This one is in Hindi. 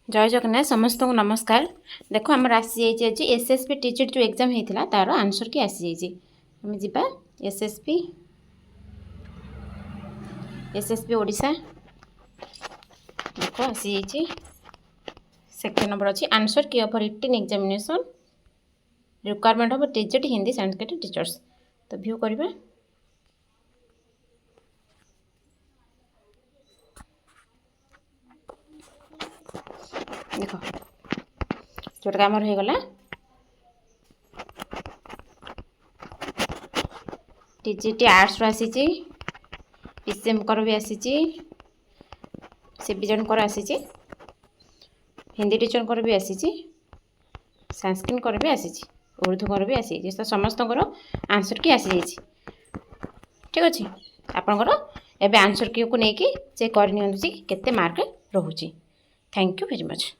जय जगन्नाथ समस्त को नमस्कार। देखो आम आसी जाइए आज एसएसपी टीचर जो एग्जाम होता तार आंसर की आसी जाइए आम जा एसएसपी ओडिशा देखो आसी जाइए सेक्शन नंबर अच्छी आंसर की for written examination requirement of टीजेट हिंदी संस्कृत टीचर्स। तो व्यू करवा देख जोटा आमर हो गला टीजीटी आर्ट्स आसी पीसीएम कर भी आसी सीबीजन कर आसी हिंदी टीचर कर भी आसी संस्कृत कर भी आसी उर्दू कर भी आसी तो समस्त आंसर की आसी जाइए। ठीक अच्छे आपणकर एवं आंसर की को लेकिन चेक कर केते मार्क रोचे। Thank you very much.